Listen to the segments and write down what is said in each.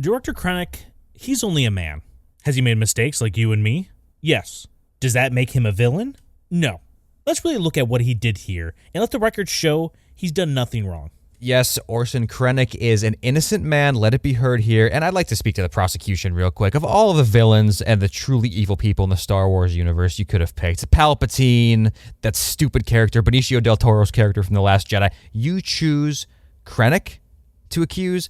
Director Krennic, he's only a man. Has he made mistakes like you and me? Yes. Does that make him a villain? No. Let's really look at what he did here and let the record show he's done nothing wrong. Yes, Orson Krennic is an innocent man. Let it be heard here. And I'd like to speak to the prosecution real quick. Of all of the villains and the truly evil people in the Star Wars universe you could have picked, Palpatine, that stupid character, Benicio del Toro's character from The Last Jedi, you choose Krennic to accuse?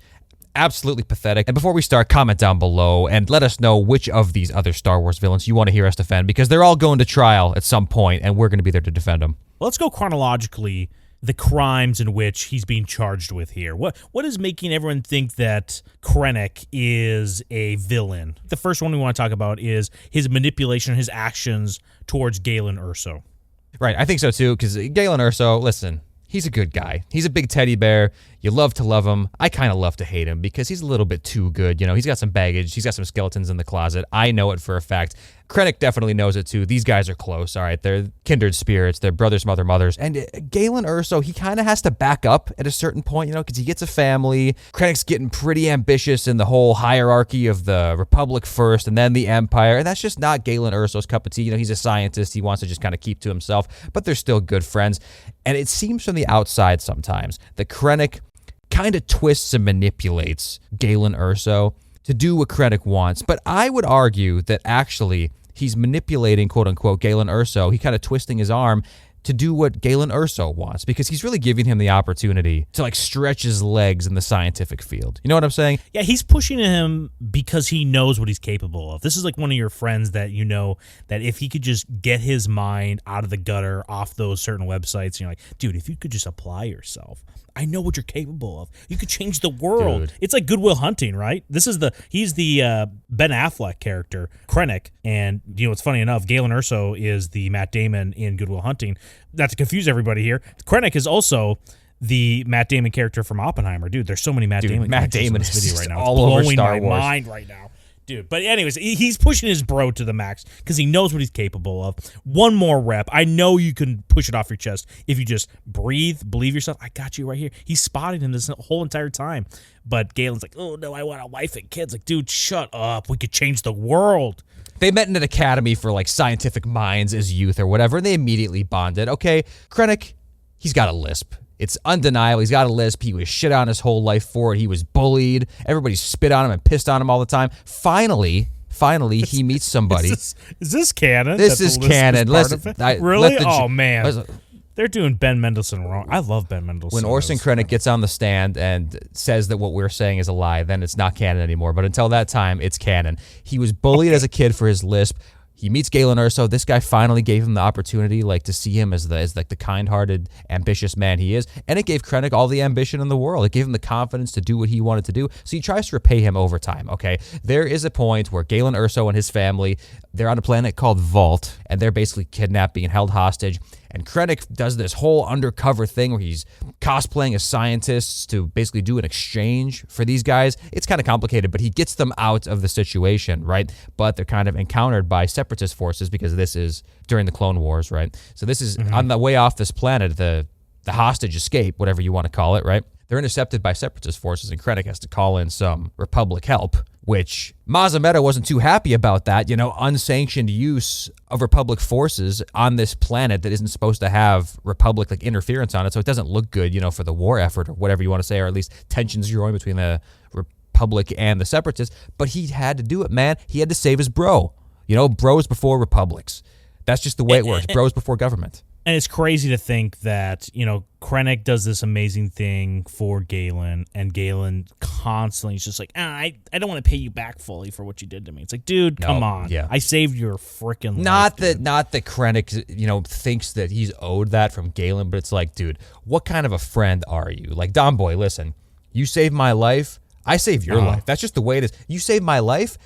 Absolutely pathetic. And before we start, comment down below and let us know which of these other Star Wars villains you want to hear us defend, because they're all going to trial at some point, and we're going to be there to defend them. Let's go chronologically. The crimes in which he's being charged with here. What is making everyone think that Krennic is a villain? The first one we want to talk about is his manipulation, his actions towards Galen Erso. Right, I think so too, because Galen Erso, listen, he's a good guy. He's a big teddy bear. You love to love him. I kind of love to hate him because he's a little bit too good. You know, he's got some baggage. He's got some skeletons in the closet. I know it for a fact. Krennic definitely knows it too. These guys are close, all right? They're kindred spirits. They're brothers, mothers. And Galen Erso, he kind of has to back up at a certain point, you know, because he gets a family. Krennic's getting pretty ambitious in the whole hierarchy of the Republic first and then the Empire. And that's just not Galen Erso's cup of tea. You know, he's a scientist. He wants to just kind of keep to himself, but they're still good friends. And it seems from the outside sometimes that Krennic kind of twists and manipulates Galen Erso to do what Krennic wants. But I would argue that actually he's manipulating, quote unquote, Galen Erso. He kind of twisting his arm to do what Galen Erso wants, because he's really giving him the opportunity to like stretch his legs in the scientific field. You know what I'm saying? Yeah, he's pushing him because he knows what he's capable of. This is like one of your friends that you know that if he could just get his mind out of the gutter off those certain websites, you're like, dude, if you could just apply yourself, I know what you're capable of. You could change the world. Dude. It's like Good Will Hunting, right? He's the Ben Affleck character, Krennic, and you know it's funny enough, Galen Erso is the Matt Damon in Good Will Hunting. Not to confuse everybody here, Krennic is also the Matt Damon character from Oppenheimer. Dude, there's so many Matt Damon characters in this video right now. All over Star Wars. Blowing my mind right now. Dude, but anyways, he's pushing his bro to the max because he knows what he's capable of. One more rep. I know you can push it off your chest if you just breathe, believe yourself. I got you right here. He's spotting him this whole entire time. But Galen's like, oh, no, I want a wife and kids. Like, dude, shut up. We could change the world. They met in an academy for, like, scientific minds as youth or whatever, and they immediately bonded. Okay, Krennic, he's got a lisp. It's undeniable. He's got a lisp. He was shit on his whole life for it. He was bullied. Everybody spit on him and pissed on him all the time. Finally, he meets somebody. Is this canon? This is canon. Listen, really? Oh, man. They're doing Ben Mendelsohn wrong. I love Ben Mendelsohn. When Orson Krennic gets on the stand and says that what we're saying is a lie, then it's not canon anymore. But until that time, it's canon. He was bullied as a kid for his lisp. He meets Galen Erso. This guy finally gave him the opportunity, like, to see him as the kind-hearted, ambitious man he is, and it gave Krennic all the ambition in the world. It gave him the confidence to do what he wanted to do. So he tries to repay him over time. Okay, there is a point where Galen Erso and his family, they're on a planet called Vault, and they're basically kidnapped, being held hostage. And Krennic does this whole undercover thing where he's cosplaying as scientists to basically do an exchange for these guys. It's kind of complicated, but he gets them out of the situation, right? But they're kind of encountered by separatist forces because this is during the Clone Wars, right? So this is on the way off this planet, the hostage escape, whatever you want to call it, right? They're intercepted by separatist forces, and Krennic has to call in some Republic help, which Maz Amedda wasn't too happy about that, you know, unsanctioned use of Republic forces on this planet that isn't supposed to have Republic like interference on it, so it doesn't look good, you know, for the war effort or whatever you want to say, or at least tensions growing between the Republic and the separatists. But he had to do it, man. He had to save his bro. You know, bros before republics. That's just the way it works. Bros before government. And it's crazy to think that, you know, Krennic does this amazing thing for Galen, and Galen constantly is just like, I don't want to pay you back fully for what you did to me. It's like, dude, come on. Yeah. I saved your freaking life. Not that Krennic, you know, thinks that he's owed that from Galen, but it's like, dude, what kind of a friend are you? Like, Don Boy, listen, you saved my life, I saved your life. That's just the way it is. You saved my life,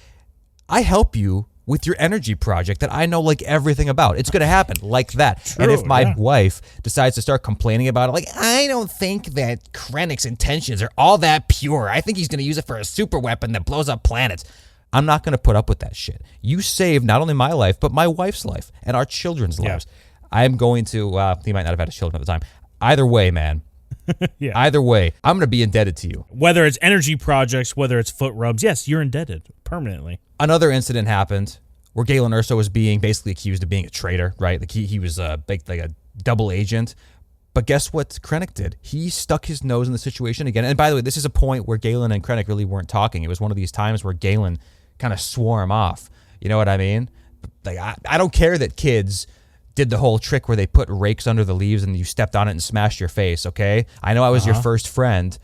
I help you with your energy project that I know like everything about. It's going to happen like that. True, and if my wife decides to start complaining about it, like, I don't think that Krennic's intentions are all that pure. I think he's going to use it for a super weapon that blows up planets. I'm not going to put up with that shit. You saved not only my life, but my wife's life and our children's lives. I'm going to, he might not have had his children at the time. Either way, man, Yeah. Either way, I'm going to be indebted to you. Whether it's energy projects, whether it's foot rubs, yes, you're indebted permanently. Another incident happened where Galen Erso was being basically accused of being a traitor, right? Like he was like a double agent. But guess what Krennic did? He stuck his nose in the situation again. And by the way, this is a point where Galen and Krennic really weren't talking. It was one of these times where Galen kind of swore him off. You know what I mean? Like I don't care that kids did the whole trick where they put rakes under the leaves and you stepped on it and smashed your face, okay? I know I was your first friend.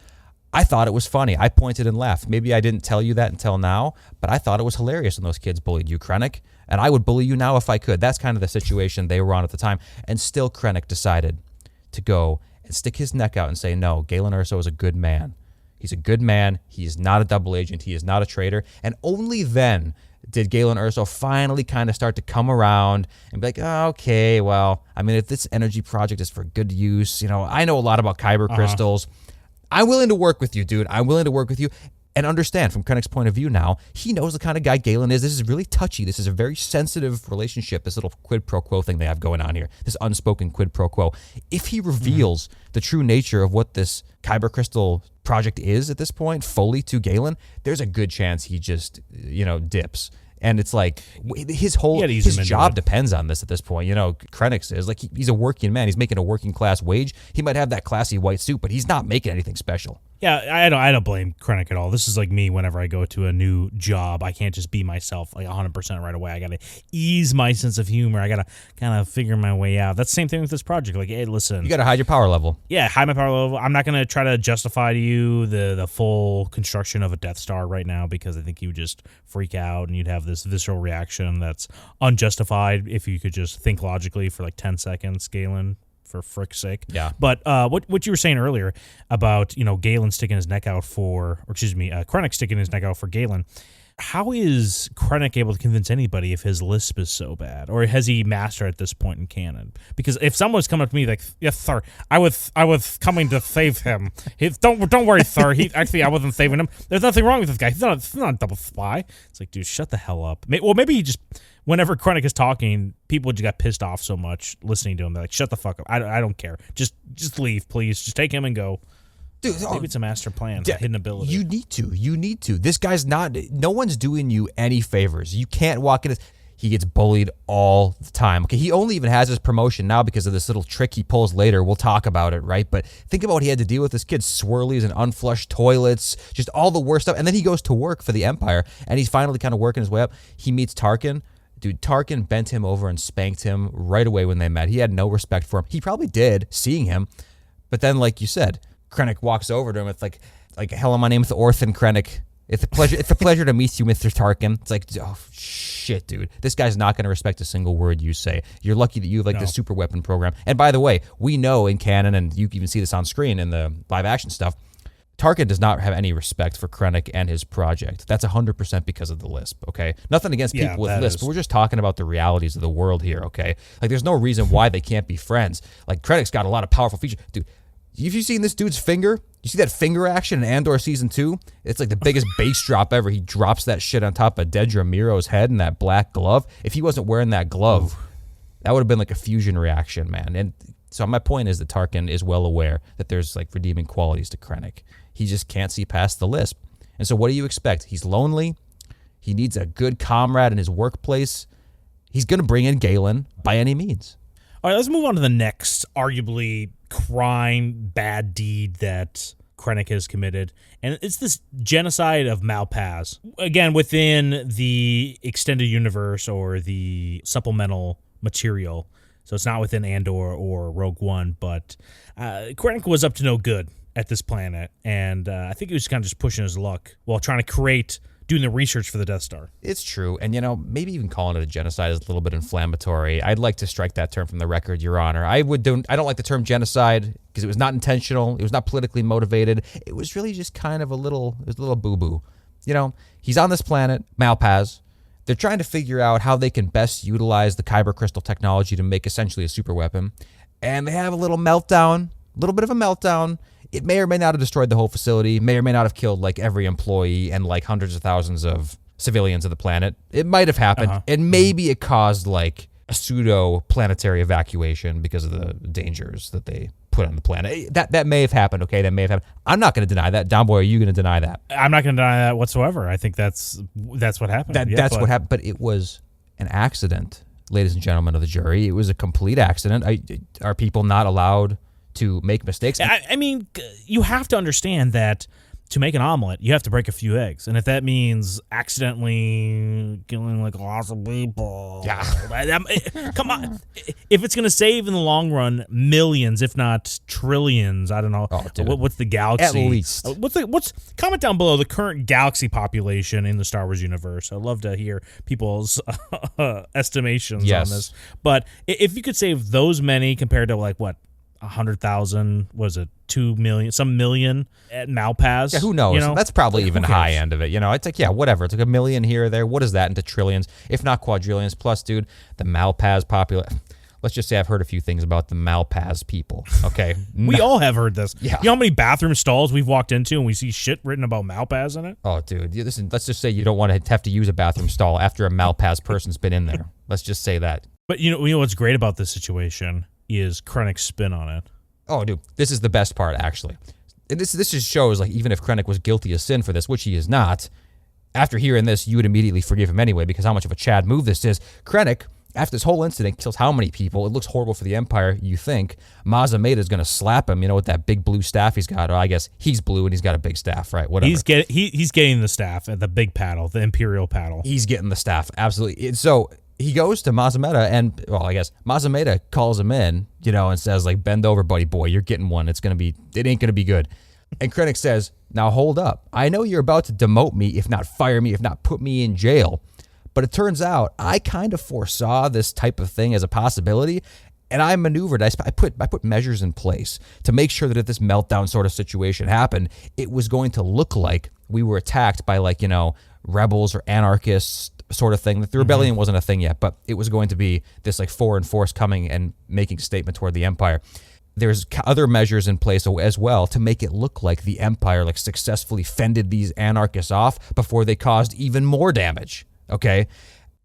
I thought it was funny. I pointed and laughed. Maybe I didn't tell you that until now, but I thought it was hilarious when those kids bullied you, Krennic. And I would bully you now if I could. That's kind of the situation they were on at the time. And still Krennic decided to go and stick his neck out and say, no, Galen Erso is a good man. He's a good man. He is not a double agent. He is not a traitor. And only then did Galen Erso finally kind of start to come around and be like, oh, okay, well, I mean, if this energy project is for good use, you know, I know a lot about kyber crystals. I'm willing to work with you, dude. I'm willing to work with you. And understand, from Krennic's point of view now, he knows the kind of guy Galen is. This is really touchy. This is a very sensitive relationship, this little quid pro quo thing they have going on here, this unspoken quid pro quo. If he reveals the true nature of what this kyber crystal project is at this point fully to Galen, there's a good chance he just, dips. And it's like his job depends on this at this point. You know, Krennic says, like, he's a working man. He's making a working class wage. He might have that classy white suit, but he's not making anything special. Yeah, I don't blame Krennic at all. This is like me whenever I go to a new job. I can't just be myself like 100% right away. I got to ease my sense of humor. I got to kind of figure my way out. That's the same thing with this project. Like, hey, listen. You got to hide your power level. Yeah, hide my power level. I'm not going to try to justify to you the full construction of a Death Star right now because I think you would just freak out and you'd have this visceral reaction that's unjustified if you could just think logically for like 10 seconds, Galen. For frick's sake. Yeah. But what you were saying earlier about, Galen sticking his neck out Krennic sticking his neck out for Galen. How is Krennic able to convince anybody if his lisp is so bad? Or has he mastered at this point in canon? Because if someone's coming up to me like, yes, sir, I was coming to save him. Don't worry, sir. I wasn't saving him. There's nothing wrong with this guy. He's not a double spy. It's like, dude, shut the hell up. Maybe he just... Whenever Krennic is talking, people just got pissed off so much listening to him. They're like, shut the fuck up. I don't care. Just leave, please. Just take him and go. Dude, maybe it's a master plan, a hidden ability. You need to. This guy's no one's doing you any favors. You can't walk in. He gets bullied all the time. Okay, he only even has his promotion now because of this little trick he pulls later. We'll talk about it, right? But think about what he had to deal with. This kid, swirlies and unflushed toilets, just all the worst stuff. And then he goes to work for the Empire, and he's finally kind of working his way up. He meets Tarkin. Dude, Tarkin bent him over and spanked him right away when they met. He had no respect for him. He probably did, seeing him. But then, like you said, Krennic walks over to him. It's like hello, my name is Orson Krennic. It's a pleasure to meet you, Mr. Tarkin. It's like, oh, shit, dude. This guy's not going to respect a single word you say. You're lucky that you have the super weapon program. And by the way, we know in canon, and you can even see this on screen in the live action stuff, Tarkin does not have any respect for Krennic and his project. That's 100% because of the lisp, okay? Nothing against people with lisp, but we're just talking about the realities of the world here, okay? Like, there's no reason why they can't be friends. Like, Krennic's got a lot of powerful features. Dude, have you seen this dude's finger? You see that finger action in Andor Season 2? It's like the biggest bass drop ever. He drops that shit on top of Dedra Miro's head in that black glove. If he wasn't wearing that glove, that would have been like a fusion reaction, man. And so my point is that Tarkin is well aware that there's like redeeming qualities to Krennic. He just can't see past the lisp. And so what do you expect? He's lonely. He needs a good comrade in his workplace. He's going to bring in Galen by any means. All right, let's move on to the next arguably crime, bad deed that Krennic has committed. And it's this genocide of Malpaz. Again, within the extended universe or the supplemental material. So it's not within Andor or Rogue One, but Krennic was up to no good at this planet, and I think he was kind of just pushing his luck while trying to doing the research for the Death Star. It's true, and maybe even calling it a genocide is a little bit inflammatory. I'd like to strike that term from the record, Your Honor. I don't like the term genocide because it was not intentional. It was not politically motivated. It was really just kind of a little boo-boo. He's on this planet, Malpaz. They're trying to figure out how they can best utilize the kyber crystal technology to make essentially a super weapon, and they have a little bit of a meltdown. It may or may not have destroyed the whole facility, may or may not have killed like every employee and like hundreds of thousands of civilians of the planet. It might have happened, and maybe it caused like a pseudo-planetary evacuation because of the dangers that they put on the planet. That may have happened, okay? That may have happened. I'm not going to deny that. Don Boy, are you going to deny that? I'm not going to deny that whatsoever. I think that's what happened. That's what happened, but it was an accident, ladies and gentlemen of the jury. It was a complete accident. Are people not allowed to make mistakes? I mean, you have to understand that to make an omelet, you have to break a few eggs. And if that means accidentally killing like lots of people, come on. If it's going to save in the long run millions, if not trillions, I don't know. What's the galaxy? At least. What's comment down below the current galaxy population in the Star Wars universe. I'd love to hear people's estimations on this. But if you could save those many compared to like what? 100,000, was it 2 million, some million at Malpaz? Yeah, who knows? That's probably even high end of it. It's like, whatever. It's like a million here or there. What is that into trillions, if not quadrillions? Plus, dude, the Malpaz population. Let's just say I've heard a few things about the Malpaz people. Okay. We all have heard this. Yeah. You know how many bathroom stalls we've walked into and we see shit written about Malpaz in it? Oh, dude. Listen, let's just say you don't want to have to use a bathroom stall after a Malpaz person's been in there. Let's just say that. But you know what's great about this situation is Krennic's spin on it. Oh, dude, this is the best part, actually. And this just shows, like, even if Krennic was guilty of sin for this, which he is not, after hearing this, you would immediately forgive him anyway because how much of a Chad move this is. Krennic, after this whole incident, kills how many people? It looks horrible for the Empire, you think. Maz Amedda's going to slap him, with that big blue staff he's got. Or I guess he's blue and he's got a big staff, right? Whatever. He's getting the staff at the big paddle, the Imperial paddle. He's getting the staff, absolutely. So he goes to Maz Amedda and, I guess Maz Amedda calls him in, and says, like, bend over, buddy boy, you're getting one. It ain't going to be good. And Krennic says, now hold up. I know you're about to demote me, if not fire me, if not put me in jail. But it turns out I kind of foresaw this type of thing as a possibility. And I maneuvered. I put measures in place to make sure that if this meltdown sort of situation happened, it was going to look like we were attacked by, like, rebels or anarchists sort of thing. The rebellion wasn't a thing yet, but it was going to be this like foreign force coming and making a statement toward the Empire. There's other measures in place as well to make it look like the Empire like successfully fended these anarchists off before they caused even more damage. Okay.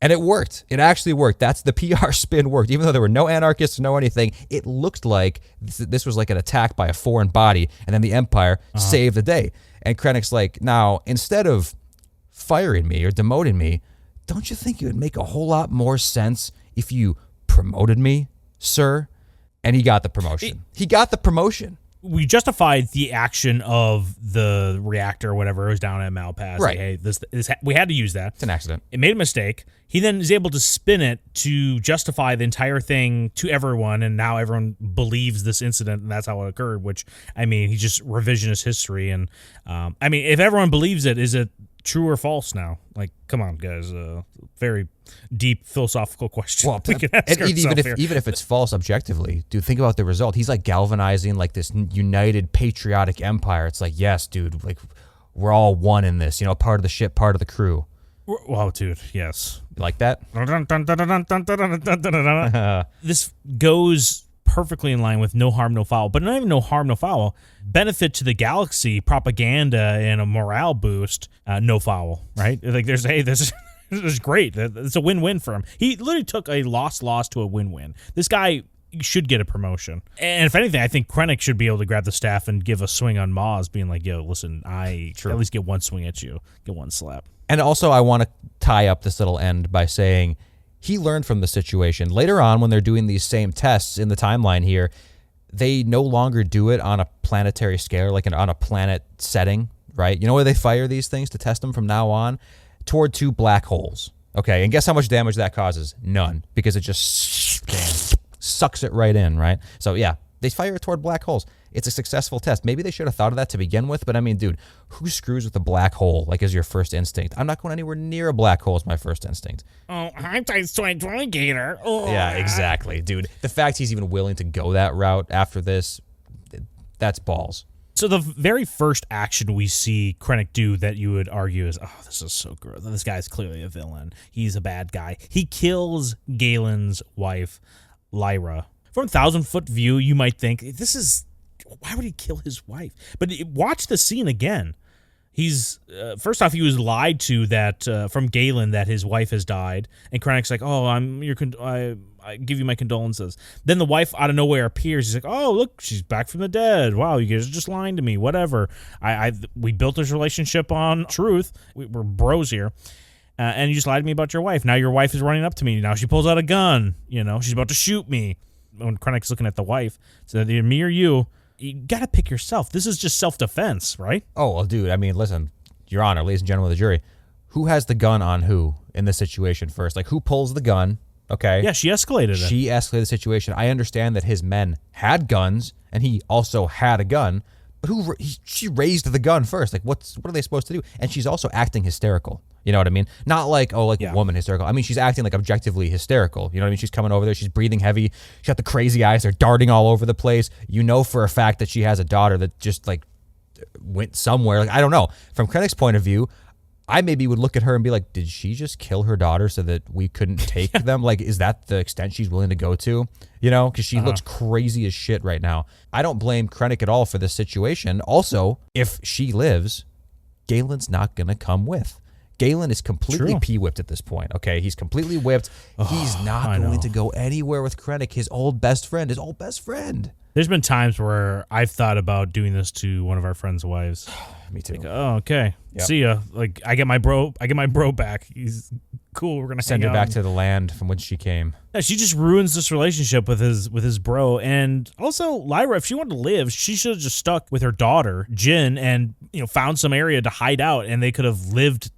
And it worked. It actually worked. That's the PR spin worked. Even though there were no anarchists, no anything, it looked like this was like an attack by a foreign body, and then the Empire saved the day. And Krennic's like, now, instead of firing me or demoting me, don't you think it would make a whole lot more sense if you promoted me, sir? And he got the promotion. He got the promotion. We justified the action of the reactor or whatever. It was down at Malpaz. Right. Like, hey, this we had to use that. It's an accident. It made a mistake. He then is able to spin it to justify the entire thing to everyone, and now everyone believes this incident, and that's how it occurred, which, I mean, he just revisionist history. And, I mean, if everyone believes it, is it true or false now? Like, come on, guys. Very deep philosophical question. Well, we can ask even if it's false objectively, dude, think about the result. He's like galvanizing like this united patriotic empire. It's like, yes, dude, like we're all one in this, part of the ship, part of the crew. Wow, dude, yes. You like that? This goes perfectly in line with no harm, no foul, but not even no harm, no foul. Benefit to the galaxy, propaganda, and a morale boost, no foul, right? Like this is great. It's a win-win for him. He literally took a loss to a win-win. This guy should get a promotion. And if anything, I think Krennic should be able to grab the staff and give a swing on Maz, being like, yo, listen, at least get one swing at you, get one slap. And also, I want to tie up this little end by saying he learned from the situation. Later on, when they're doing these same tests in the timeline here, they no longer do it on a planetary scale, like on a planet setting, right? You know where they fire these things to test them from now on? Toward 2 black holes. Okay, and guess how much damage that causes? None, because it just sucks it right in, right? So yeah, they fire it toward black holes. It's a successful test. Maybe they should have thought of that to begin with, but I mean, dude, who screws with a black hole like as your first instinct? I'm not going anywhere near a black hole as my first instinct. Oh, I'm tight Gator. Oh. Yeah, exactly, dude. The fact he's even willing to go that route after this, that's balls. So the very first action we see Krennic do that you would argue is, oh, this is so gross. This guy's clearly a villain. He's a bad guy. He kills Galen's wife, Lyra. From a 1,000-foot view, you might think, why would he kill his wife? But watch the scene again. He's, first off, he was lied to that from Galen that his wife has died. And Krennic's like, oh, I give you my condolences. Then the wife out of nowhere appears. He's like, oh, look, she's back from the dead. Wow, you guys are just lying to me. Whatever. We built this relationship on truth. We're bros here. And you just lied to me about your wife. Now your wife is running up to me. Now she pulls out a gun. She's about to shoot me. When Krennic's looking at the wife, so either me or you got to pick yourself. This is just self-defense, right? Oh, well, dude, I mean, listen, Your Honor, ladies and gentlemen of the jury, who has the gun on who in this situation first? Like, who pulls the gun? Okay. Yeah, she escalated it. She escalated the situation. I understand that his men had guns, and he also had a gun, but she raised the gun first. Like, what are they supposed to do? And she's also acting hysterical. You know what I mean? Not like, a woman hysterical. I mean, she's acting like objectively hysterical. You know what I mean? She's coming over there. She's breathing heavy. She's got the crazy eyes. They're darting all over the place. You know for a fact that she has a daughter that just, like, went somewhere. Like, I don't know. From Krennic's point of view, I maybe would look at her and be like, did she just kill her daughter so that we couldn't take them? Like, is that the extent she's willing to go to? Because she looks crazy as shit right now. I don't blame Krennic at all for this situation. Also, if she lives, Galen's not going to come with. Galen is completely pee-whipped at this point, okay? He's completely whipped. He's not going to go anywhere with Krennic, his old best friend. There's been times where I've thought about doing this to one of our friends' wives. Me too. Like, oh, okay. Yep. See ya. Like, I get my bro back. He's cool. We're gonna send her back to the land from which she came. Yeah, she just ruins this relationship with his bro. And also, Lyra, if she wanted to live, she should have just stuck with her daughter, Jyn, and found some area to hide out, and they could have lived.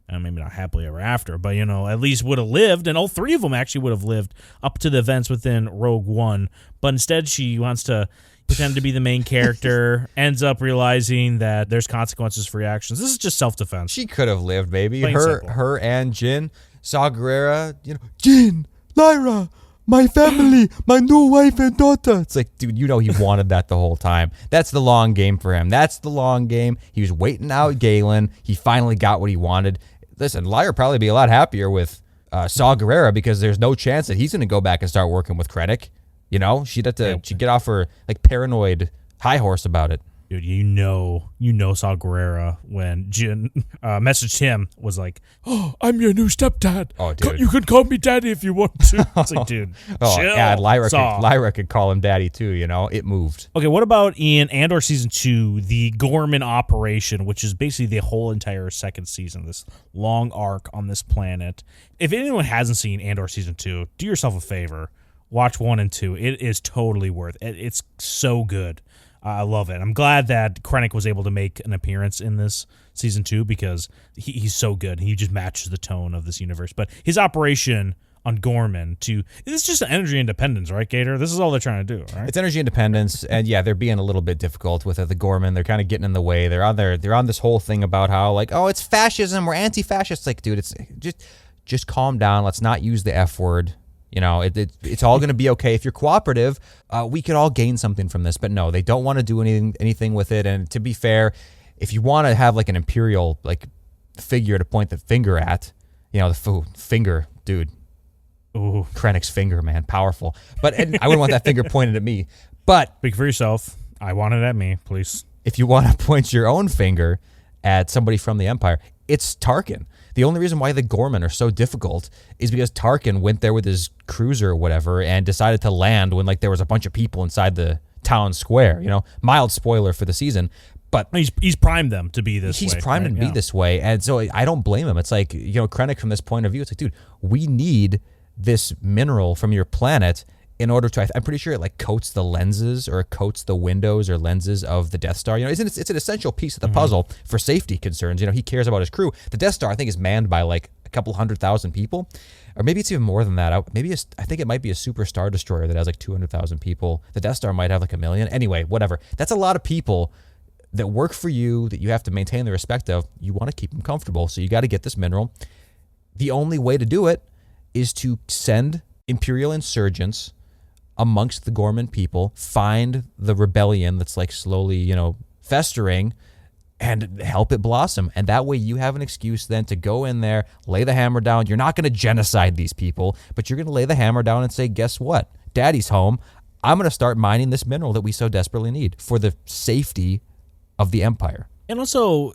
Maybe not happily ever after, but, at least would have lived, and all three of them actually would have lived up to the events within Rogue One. But instead, she wants to pretend to be the main character, ends up realizing that there's consequences for your actions. This is just self-defense. She could have lived, baby. Simple. Her and Jyn, Saw Gerrera, Jyn, Lyra, my family, my new wife and daughter. It's like, dude, he wanted that the whole time. That's the long game for him. That's the long game. He was waiting out Galen. He finally got what he wanted. Listen, Lyra probably be a lot happier with Saw Gerrera because there's no chance that he's going to go back and start working with Krennic. She'd have to she'd get off her paranoid high horse about it. Dude, Saw Gerrera when Jyn messaged him was like, "Oh, I'm your new stepdad. Oh, dude, you can call me daddy if you want to." It's like, dude, chill. Yeah, Lyra could call him daddy too. It moved. Okay, what about in Andor season 2, the Gorman operation, which is basically the whole entire second season, this long arc on this planet. If anyone hasn't seen Andor season 2, do yourself a favor, watch 1 and 2. It is totally worth it. It's so good. I love it. I'm glad that Krennic was able to make an appearance in this season 2 because he's so good. He just matches the tone of this universe. But his operation on Gorman it's just energy independence, right, Gator? This is all they're trying to do, right? It's energy independence, and yeah, they're being a little bit difficult with the Gorman. They're kind of getting in the way. They're on this whole thing about how it's fascism, we're anti-fascist. Like, dude, it's just calm down. Let's not use the F word. It's all going to be okay. If you're cooperative, we could all gain something from this. But no, they don't want to do anything with it. And to be fair, if you want to have an imperial figure to point the finger at, the finger, dude. Ooh. Krennic's finger, man, powerful. But I wouldn't want that finger pointed at me. But speak for yourself. I want it at me, please. If you want to point your own finger at somebody from the Empire, it's Tarkin. The only reason why the Gorman are so difficult is because Tarkin went there with his cruiser or whatever and decided to land when there was a bunch of people inside the town square. Mild spoiler for the season, but he's primed them to be this way. He's primed them to be this way, and so I don't blame him. It's like, Krennic from this point of view, it's like, dude, we need this mineral from your planet in order to, I'm pretty sure it coats the lenses or coats the windows or lenses of the Death Star. It's an essential piece of the puzzle for safety concerns. He cares about his crew. The Death Star, I think, is manned by a couple 100,000 people, or maybe it's even more than that. I think it might be a super star destroyer that has 200,000 people. The Death Star might have 1 million. Anyway, whatever. That's a lot of people that work for you that you have to maintain the respect of. You want to keep them comfortable, so you got to get this mineral. The only way to do it is to send Imperial insurgents amongst the Gorman people, find the rebellion that's slowly, festering, and help it blossom. And that way you have an excuse then to go in there, lay the hammer down. You're not going to genocide these people, but you're going to lay the hammer down and say, guess what? Daddy's home. I'm going to start mining this mineral that we so desperately need for the safety of the Empire. And also,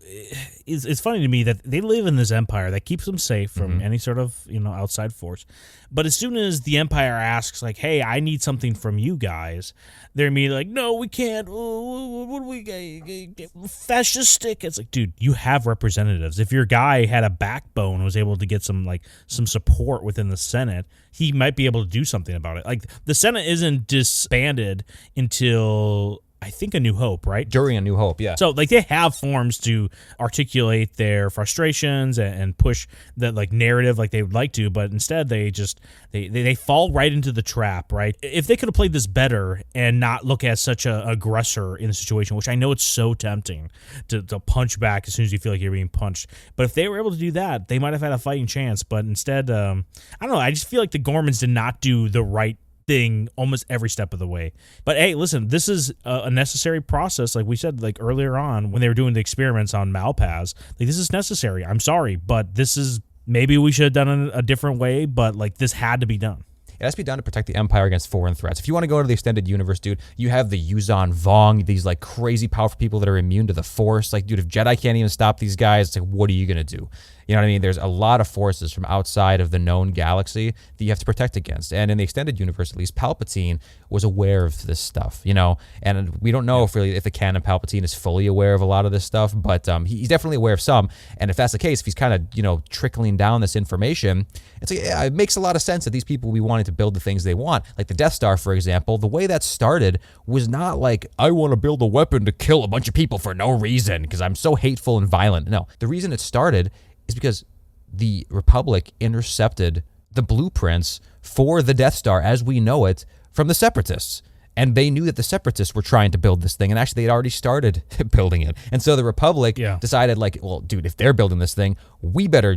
it's funny to me that they live in this empire that keeps them safe from any sort of outside force. But as soon as the empire asks, like, "Hey, I need something from you guys," they're immediately like, "No, we can't. What do we get? Fascistic?" It's like, dude, you have representatives. If your guy had a backbone, was able to get some support within the Senate, he might be able to do something about it. Like, the Senate isn't disbanded until, I think, A New Hope, right? During A New Hope, yeah. So, they have forms to articulate their frustrations and push the, narrative like they would like to, but instead they just, they fall right into the trap, right? If they could have played this better and not look at such a aggressor in the situation, which I know it's so tempting to punch back as soon as you feel like you're being punched, but if they were able to do that, they might have had a fighting chance, but instead, I don't know, I just feel like the Gormans did not do the right thing almost every step of the way. But hey, listen, this is a necessary process. Like we said, earlier on when they were doing the experiments on Malpaz, this is necessary. I'm sorry, but this is, maybe we should have done it a different way, but this had to be done. It has to be done to protect the Empire against foreign threats. If you want to go to the extended universe, dude, you have the Yuzan Vong, these crazy powerful people that are immune to the Force. Dude, if Jedi can't even stop these guys, it's what are you going to do? You know what I mean? There's a lot of forces from outside of the known galaxy that you have to protect against. And in the extended universe, at least, Palpatine was aware of this stuff, And we don't know if the canon Palpatine is fully aware of a lot of this stuff, but he's definitely aware of some. And if that's the case, if he's kind of, trickling down this information, it's yeah, it makes a lot of sense that these people will be wanting to build the things they want. Like the Death Star, for example, the way that started was not I want to build a weapon to kill a bunch of people for no reason because I'm so hateful and violent. No, the reason it started is because the Republic intercepted the blueprints for the Death Star as we know it from the Separatists. And they knew that the Separatists were trying to build this thing, and actually they'd already started building it. And so the Republic decided, well, dude, if they're building this thing, we better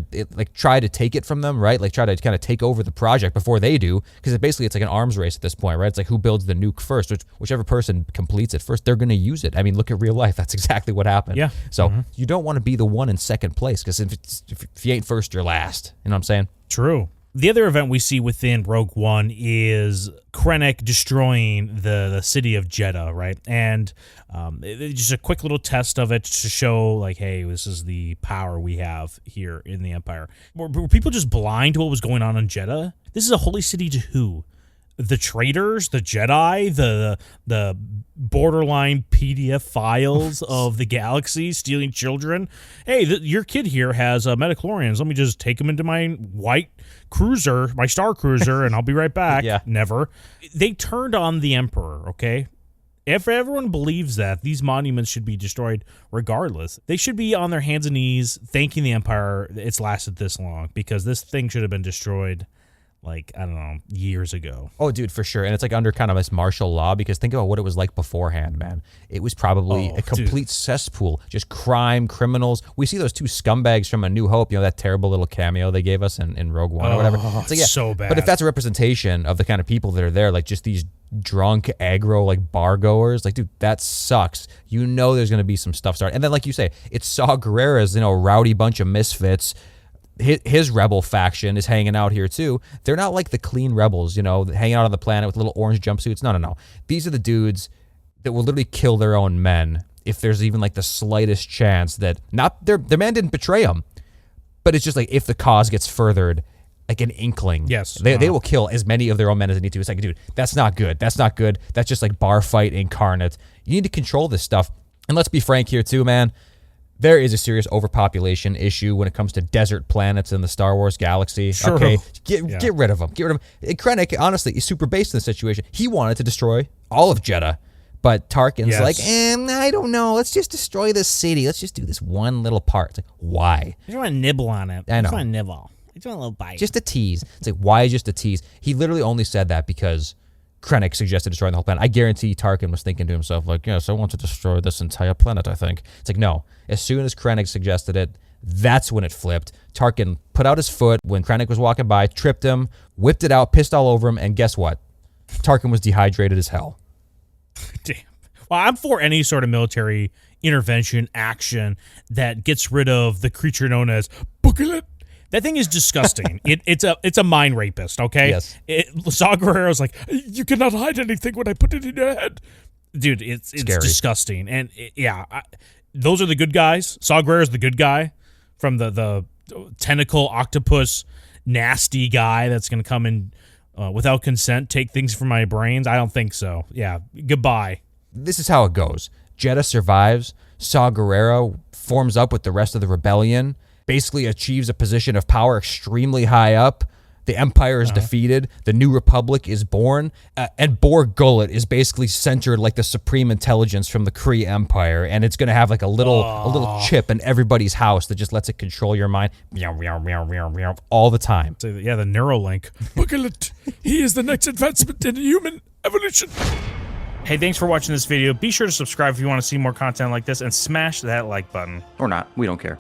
try to take it from them, right? Try to kind of take over the project before they do, because basically it's an arms race at this point, right? It's who builds the nuke first, whichever person completes it first, they're going to use it. I mean, look at real life. That's exactly what happened. Yeah. So you don't want to be the one in second place, because if you ain't first, you're last. You know what I'm saying? True. The other event we see within Rogue One is Krennic destroying the city of Jedha, right? And it's just a quick little test of it to show, hey, this is the power we have here in the Empire. Were people just blind to what was going on in Jedha? This is a holy city to who? The traitors, the Jedi, the borderline PDF files of the galaxy stealing children. Hey, your kid here has metachlorians. Let me just take him into my white cruiser, my Star Cruiser, and I'll be right back. Yeah. Never. They turned on the Emperor, okay? If everyone believes that, these monuments should be destroyed regardless. They should be on their hands and knees thanking the Empire it's lasted this long, because this thing should have been destroyed I don't know, years ago. Oh, dude, for sure. And it's under kind of this martial law, because think about what it was like beforehand, man. It was probably a complete cesspool, just crime, criminals. We see those two scumbags from A New Hope, that terrible little cameo they gave us in Rogue One or whatever. It's so bad. But if that's a representation of the kind of people that are there, just these drunk, aggro, bar goers, dude, that sucks. There's going to be some stuff started. And then, like you say, it's Saw Gerrera's, rowdy bunch of misfits. His rebel faction is hanging out here too. They're not like the clean rebels, hanging out on the planet with little orange jumpsuits. No. These are the dudes that will literally kill their own men if there's even the slightest chance that their man didn't betray them. But it's just if the cause gets furthered, an inkling. Yes. They will kill as many of their own men as they need to. It's dude, that's not good. That's not good. That's just bar fight incarnate. You need to control this stuff. And let's be frank here too, man. There is a serious overpopulation issue when it comes to desert planets in the Star Wars galaxy. Sure. Okay, get rid of them. Get rid of them. And Krennic, honestly, is super based in the situation. He wanted to destroy all of Jedha, but Tarkin's I don't know. Let's just destroy this city. Let's just do this one little part. It's why? I just want to nibble on it. I know. I just want to nibble. I just want a little bite. Just a tease. It's why just a tease? He literally only said that because Krennic suggested destroying the whole planet. I guarantee Tarkin was thinking to himself, yes, I want to destroy this entire planet, I think. It's no. As soon as Krennic suggested it, that's when it flipped. Tarkin put out his foot when Krennic was walking by, tripped him, whipped it out, pissed all over him, and guess what? Tarkin was dehydrated as hell. Damn. Well, I'm for any sort of military intervention, action that gets rid of the creature known as Booklet. That thing is disgusting. It's a mind rapist, okay? Yes. Saw Gerrera's you cannot hide anything when I put it in your head. Dude, it's disgusting. And those are the good guys. Saw Gerrera's the good guy from the tentacle octopus nasty guy that's going to come in without consent, take things from my brains. I don't think so. Yeah, goodbye. This is how it goes. Jedha survives. Saw Gerrera forms up with the rest of the rebellion, basically achieves a position of power extremely high up. The Empire is defeated. The New Republic is born. And Borg Gullet is basically centered like the supreme intelligence from the Kree Empire. And it's going to have like a little chip in everybody's house that just lets it control your mind all the time. So, yeah, the Neuralink. Bucklet. He is the next advancement in human evolution. Hey, thanks for watching this video. Be sure to subscribe if you want to see more content like this and smash that like button. Or not. We don't care.